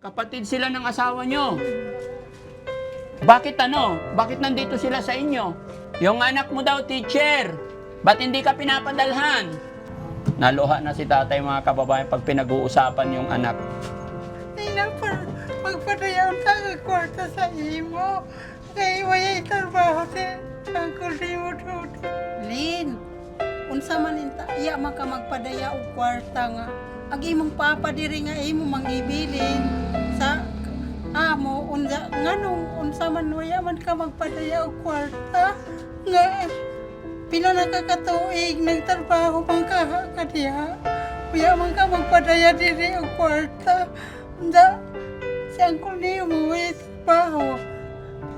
Kapatid sila ng asawa nyo. Bakit ano? Bakit nandito sila sa inyo? Yung anak mo daw, teacher. Ba't hindi ka pinapadalhan? Naluha na si tatay, mga kababayan, pag pinag-uusapan yung anak. Ina pa, magpadayaw ka ng kwarta sa imo. Kaya wala trabaho din. Ang kulimo doon. Lin, unsa man inta, iya man ka magpadaya og kwarta nga. Ang imong papa diri nga imo mangibilin sa amo nganong unsa man waya man ka magpadaya og kwarta nga pila na ka katuig nagtrabaho man ka kadiha. Waya man ka magpadaya diri og kwarta. Unda siyang kulimo wala trabaho.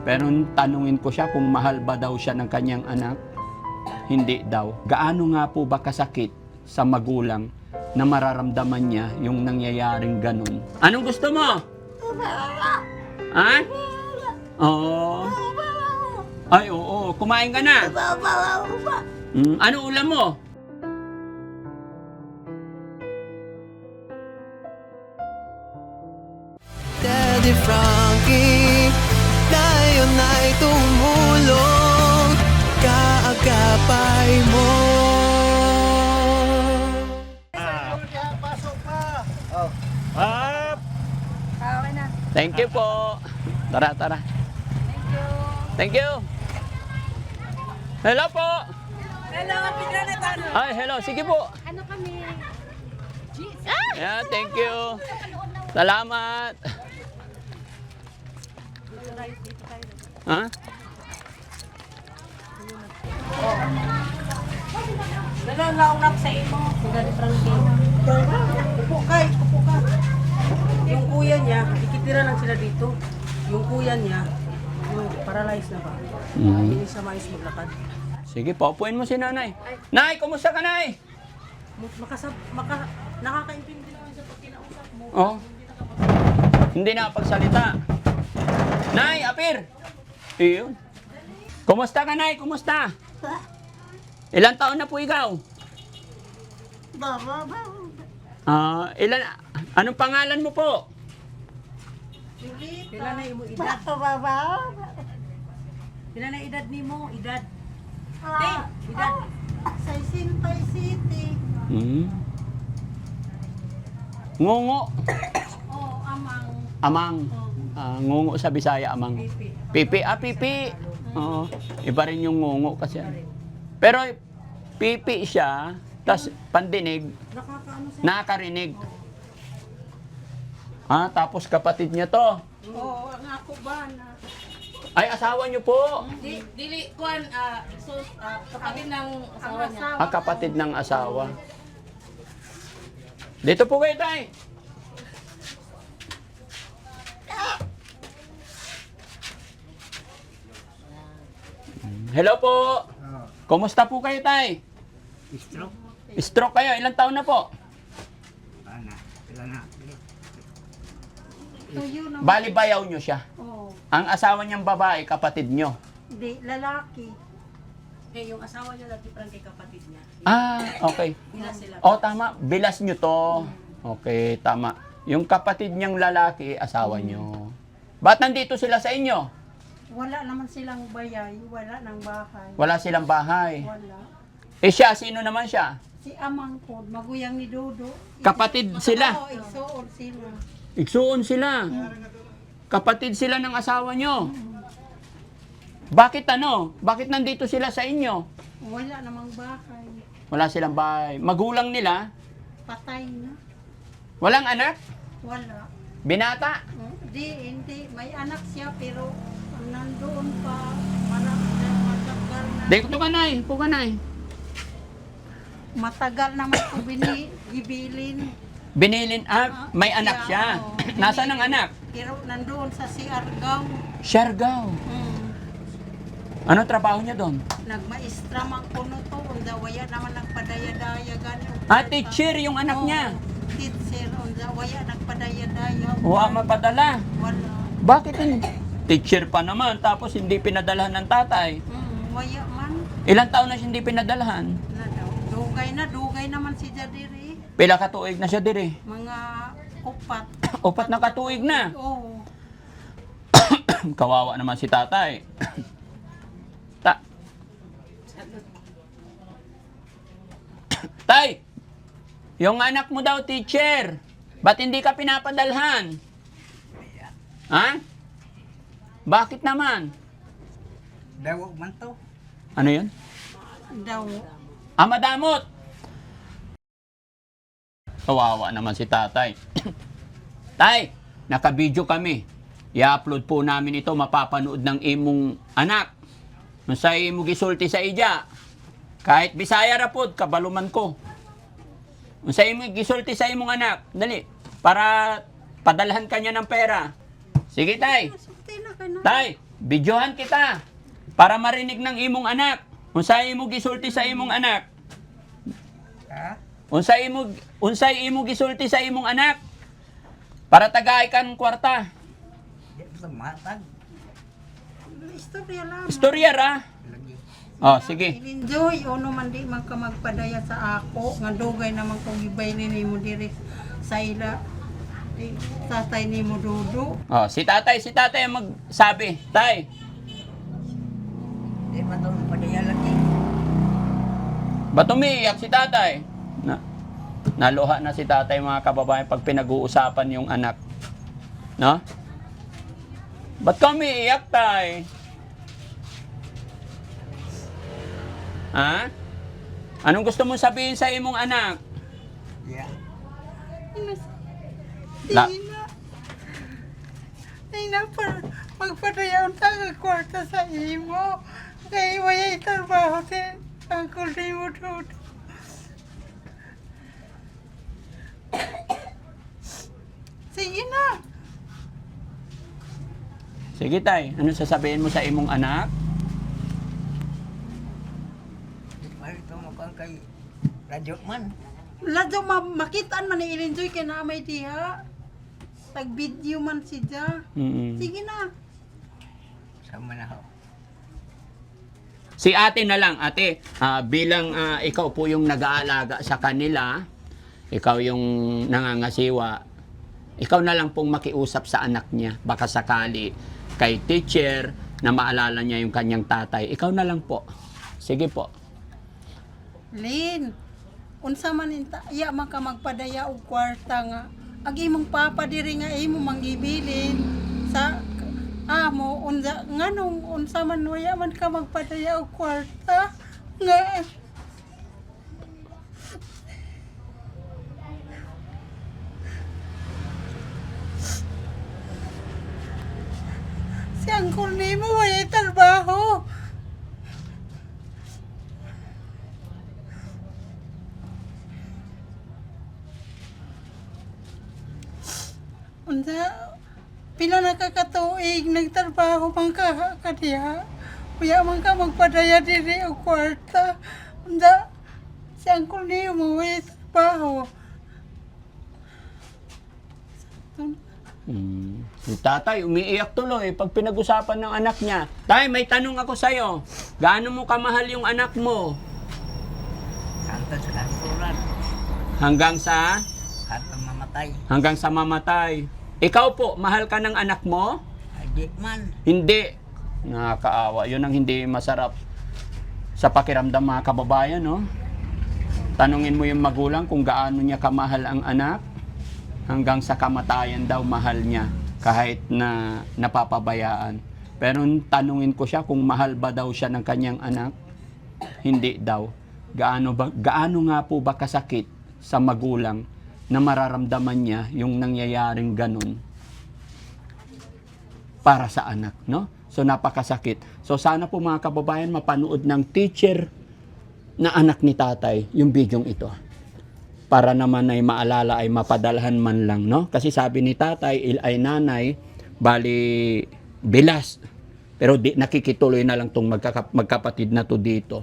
Pero tanungin ko siya kung mahal ba daw siya ng kanyang anak. Hindi daw. Gaano nga po ba kasakit sa magulang na mararamdaman niya yung nangyayaring ganun? Anong gusto mo? Ha? Oo. Ay, oo. Kumain ka na. Ano ulam mo? Daddy Frankie, ngayon ay tumulong, kaagapay mo. Okay na. Thank you po. Tara, tara. Thank you. Thank you. Hello po. Hello, Pidra na tano. Ay, hello. Sige po. Ano kami? Yeah, thank you. Salamat. Ha? Nalalaunap sa imo. Daddy Frankie. Upo ka. Yung kuya niya, ikitira lang sila dito. Yung kuya niya, yung paralyzed na ba? Hindi siya maayos maglakad. Sige, paupuin mo si nanay. Nay, kumusta ka, nay? Nakakaintindi naman sa pagkinausap mo. Oh. Hindi nakapagsalita. Nay, apir. Iyon. Kumusta ka, nay? Kumusta? Ilang taon na po ikaw? Anong pangalan mo po? Pila na imo edad? Pila na edad nimo? Edad? Edad? Sa Sintay City. Ngungo. Oh, amang. Amang. Ngungo sa Bisaya, amang. Pipi. Pipi. Pipi. Oo. Iba rin yung ngungo kasi. Pero pipi siya, tas pandinig, Nakakaano siya? nakarinig. Tapos kapatid niya to. Oo, ang ako ba na. Ay, asawa niyo po. Dili, kuan, kapatid ng asawa niya. Kapatid ng asawa. Dito po kayo, tay. Hello po. Kumusta po kayo, tay? Stroke? Stroke kayo. Ilang taon na po? Ilan na? Tuyo na. Bali, bayaw niyo siya. Oo. Ang asawa niyang babae, kapatid niyo. Hindi, lalaki. Yung asawa niya, Daddy Frankie, kapatid niya. Okay. Bila sila. Tama. Bilas niyo to. Okay, tama. Yung kapatid niyang lalaki, asawa niyo. Ba't nandito sila sa inyo? Wala naman silang bayay, wala nang bahay. Wala silang bahay. Wala. Siya, sino naman siya? Si Amang po, maguyang ni Dodo. Kapatid sila. Oo, igsoon sila. Igsuon sila. Kapatid sila ng asawa niyo. Bakit ano? Bakit nandito sila sa inyo? Wala namang bahay. Wala silang bahay. Magulang nila? Patay na. Walang anak? Wala. Binata? Hindi. May anak siya pero nandoon pa. Matagal na. Dito ka, nay. Po ka, nay. Matagal naman ko gibilin. Binilin, may anak siya. Oo. Nasaan ang anak? Pero nandoon sa Siargao. Siargao. Ano trabaho niya doon? Nagmaestra man kuno to. Unda waya naman nagpadaya-daya gani. Teacher yung anak niya. Teacher. Unda waya nagpadaya-daya. Mapadala. Wala. Bakit yun? Teacher pa naman, tapos hindi pinadalahan ng tatay. Waya man. Ilang taon na siya hindi pinadalahan? Na daw. Dugay naman si Jadiri. Pila ka tuig na siya diri. Mga upat. Upat na katuig na. Oo. Kawawa naman si tatay. Tay, yung anak mo daw, teacher, ba't hindi ka pinapadalhan? Ha? Bakit naman? Dawag man to. Ano yun? Daw. Madamot! Kawawa naman si tatay. Tay, naka-video kami. I-upload po namin ito, mapapanood ng imong anak. Masay mo gisulti sa ija. Kahit Bisaya ra pod, kabaluman ko. Masay mo gisulti sa imong anak. Dali, para padalhan kanya ng pera. Sige tay. Sulti na ka na. Tay, videohan kita. Para marinig ng imong anak. Unsay imo gisulti sa imong anak? Ha? Unsay imo gisulti sa imong anak? Para tagay kan kwarta. Di sa matag. Istorya lang. Istorya ra. Lagi. Oh, sige. Enjoy ono man di man ka magpadaya sa ako nga dugay naman kung gibay nimo diri sa ila. Di, tatay nimo dudu. Oh, si tatay ang magsabi. Tay, Di man to padaya lagi. ba't umiiyak si tatay? Naluha na si tatay mga kababayan pag pinag-uusapan yung anak. No? Ba't ka umiiyak, tay? Ha? Anong gusto mong sabihin sa imong anak? Yeah. La- Di na. Di na pa magpadayaw ta nga kwarta sa imo. Kay wala trabaho din. Ang kulimo dudu. Sige na. Sige, tay. Ano sasabihin mo sa imong anak? Di man ito mukhang kay radyo man. Ladyo makitaan man ni enjoy kay na may diha. Tag video man siya. Mm-mm. Sige na. Sama na ho. Si ate na lang, ate, bilang ikaw po yung nag-aalaga sa kanila, ikaw yung nangangasiwa, ikaw na lang pong makiusap sa anak niya. Baka sakali kay teacher na maalala niya yung kanyang tatay. Ikaw na lang po. Sige po. Lin, unsa man inta, iya man ka magpadaya og kwarta nga. Ag imong papa diri nga imo manggibilin sa amo unsa nganong unsa man waya man ka magpadaya og kwarta nga si angkol nimo wala trabaho. Unsa pila na kakatuig nagtrabaho man ka kadiha. Kuya man ka magpadaya diri og kwarta. Unsa si angkol nimo wala trabaho. Si tatay, umiiyak tuloy pag pinag-usapan ng anak niya. Tay, may tanong ako sa'yo. Gaano mo kamahal yung anak mo? Hantad sa kansuran. Hanggang sa? Hantad mamatay. Hanggang sa mamatay. Ikaw po, mahal ka ng anak mo? Ay di man. Hindi. Nakakaawa. Yun ang hindi masarap sa pakiramdam mga kababayan, no? Tanungin mo yung magulang kung gaano niya kamahal ang anak. Hanggang sa kamatayan daw mahal niya kahit na napapabayaan. Pero tanungin ko siya kung mahal ba daw siya ng kanyang anak. Hindi daw. Gaano nga po ba kasakit sa magulang na mararamdaman niya yung nangyayaring ganun para sa anak, no? So napakasakit. So sana po mga kababayan mapanood ng teacher na anak ni tatay yung bidyong ito. Para naman ay maalala ay mapadalhan man lang, no? Kasi sabi ni tatay ay nanay bali bilas. Pero nakikituloy na lang tong magkapatid na to dito.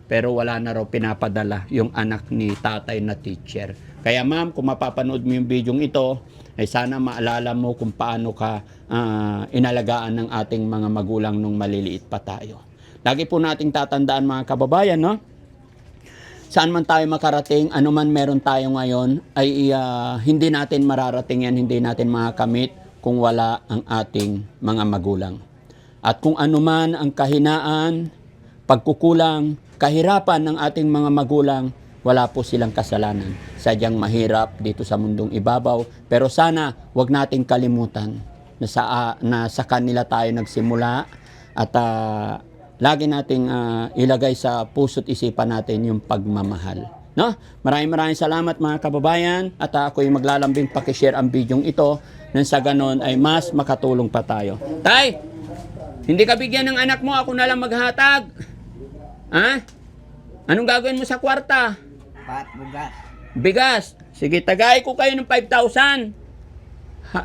Pero wala na raw pinapadala yung anak ni tatay na teacher. Kaya ma'am, kung mapapanood mo yung bidyong ito, ay sana maalala mo kung paano ka inalagaan ng ating mga magulang nung maliliit pa tayo. Lagi po nating tatandaan mga kababayan, no? saan man tayo makarating, ano man meron tayo ngayon, ay hindi natin mararating yan, hindi natin makakamit kung wala ang ating mga magulang. At kung ano man ang kahinaan, pagkukulang, kahirapan ng ating mga magulang, wala po silang kasalanan. Sadyang mahirap dito sa mundong ibabaw. Pero sana wag nating kalimutan na sa kanila tayo nagsimula at lagi nating ilagay sa puso't isipan natin yung pagmamahal. No? Maraming salamat mga kababayan at ako'y maglalambing pakishare ang bidyong ito nang sa ganon ay mas makatulong pa tayo. Tay, hindi ka bigyan ng anak mo, ako na lang maghatag. Ha? Anong gagawin mo sa kwarta? Pat bugas. Bigas. Sige, tagay ko kayo ng 5,000.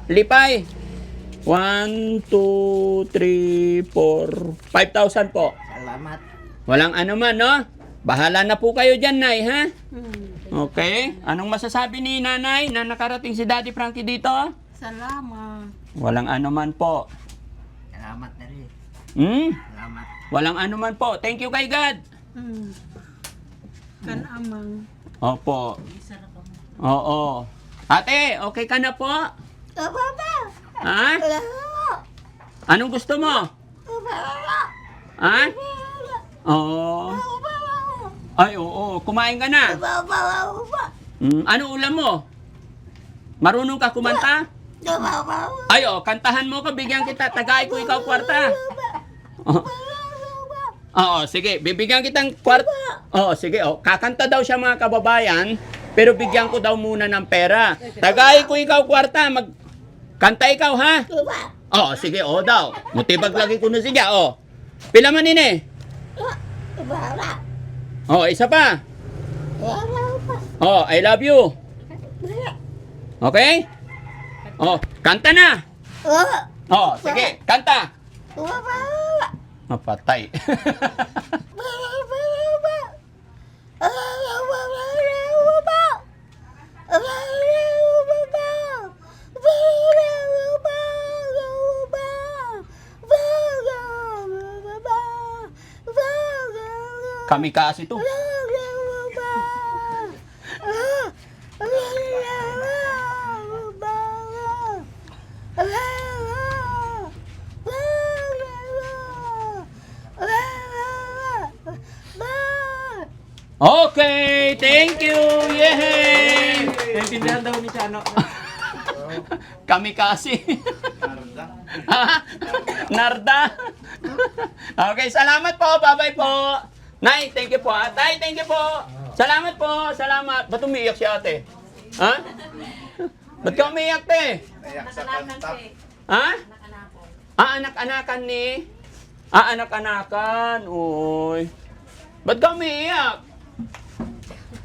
Lipay. 1, 2, 3, 4, 5,000 po. Salamat. Walang ano man, no? Bahala na po kayo dyan, Nay, ha? Okay. Anong masasabi ni Nanay na nakarating si Daddy Frankie dito? Salamat. Walang ano man po. Salamat na rin. Salamat. Walang ano man po. Thank you kay God. Kan amang. Opo. Oo. Ate, okay ka na po? Ha? Anong gusto mo? Ha? Oo. Ay, oo. Kumain ka na. Ano ulam mo? Marunong ka kumanta? Ay, kantahan mo ko. Bigyan kita. Tagay ko ikaw kwarta. Oo, sige. Bibigyan kitang kwarta. Oo, sige. Kakanta daw siya mga kababayan. Pero bigyan ko daw muna ng pera. Tagay ko ikaw kwarta. Kanta ikaw, ha? Oo, sige. Oo daw. Mutibag lagi ko na siya. Pila man ini? Isa pa. I love you. Okay? Kanta na. Sige. Kanta. Patay. Kamikasi to. Okay, thank you. Yay! Naintindihan daw ni Chano. Kamikasi. Narda. Okay, salamat po. Bye-bye po. Nay, thank you po. Tay, thank you po. Salamat po. Salamat. Ba't umiiyak si ate? Ha? Ba't ka umiiyak, te? Nakalaman siya eh. Ha? Nakanako. Anak-anakan ni? Anak-anakan. Uy. Ba't ka umiiyak?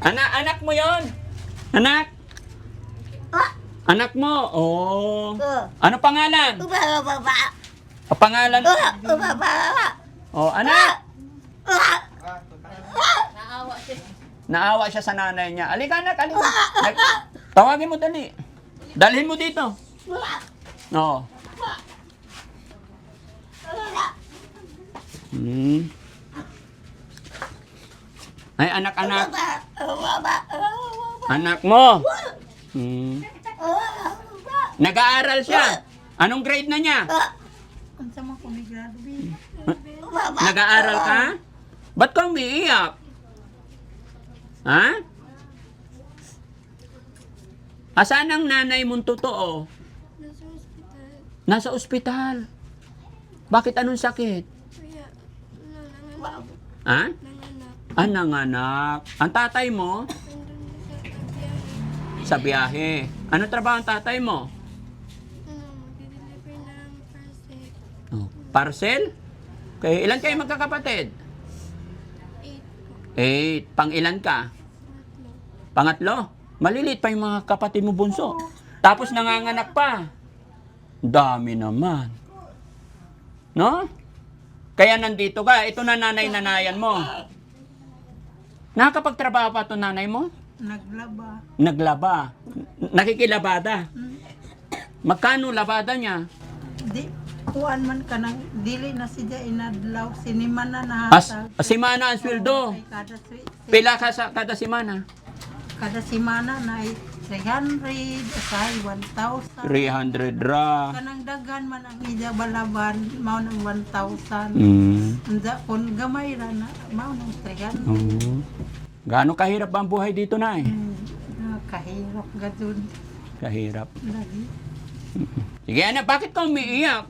Anak mo yon? Anak? Anak mo? Ano pangalan? Pangalan? Anak? Naawa siya. Naawa siya sa nanay niya. Alika, anak, alika. Tawagin mo dali. Dalhin mo dito. Ay, anak-anak. Anak mo. Nag-aaral siya. Anong grade na niya? Ang sama ko migrado, B. Nag-aaral ka? Ba't ka umiiyak? Ha? Asan ang nanay mong totoo? Nasa ospital. Bakit anong sakit? Ha? Nanganak. Ang tatay mo? Sa biyahe. Ano trabaho ang tatay mo? Parcel? Okay, ilan kayo magkakapatid? 8. Pang ilan ka? Pangatlo? Maliliit pa yung mga kapatid mo bunso. Tapos nanganganak pa. Dami naman. No? Kaya nandito ka. Ito na nanay-nanayan mo. Nakakapagtrabaho pa ito nanay mo? Naglaba. Naglaba. Nakikilabada. Magkano labada niya? Di, kuan man ka nang dili na siya inadlaw sinima na As, nahatag. simana ang sweldo. Ay, Pila ka sa kada simana? kada simana na ay 300, asay 1,000. 300 ra. Kanang dagan man ang iya balaban, mao ng 1,000. Unda kun gamay ra na, mao ng 300. Gaano kahirap ba ang buhay dito na eh? Kahirap gadun. Kahirap. Lagi. Sige anak, bakit ka umiiyak?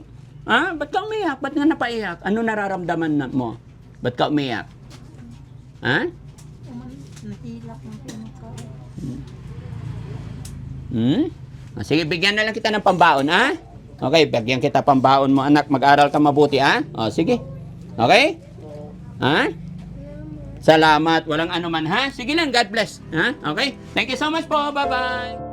Ha? Ba't ka umiiyak? Ba't nga napaiyak? Ano nararamdaman mo? Ba't ka umiiyak? Ha? Nahilak ng pinaka. Sige, bigyan na lang kita ng pambaon, ha? Okay, bigyan kita pambaon mo, anak. Mag-aral ka mabuti, ha? O, sige. Okay? Ha? Salamat. Walang anuman, ha? Sige lang, God bless. Ha? Okay? Thank you so much po. Bye-bye.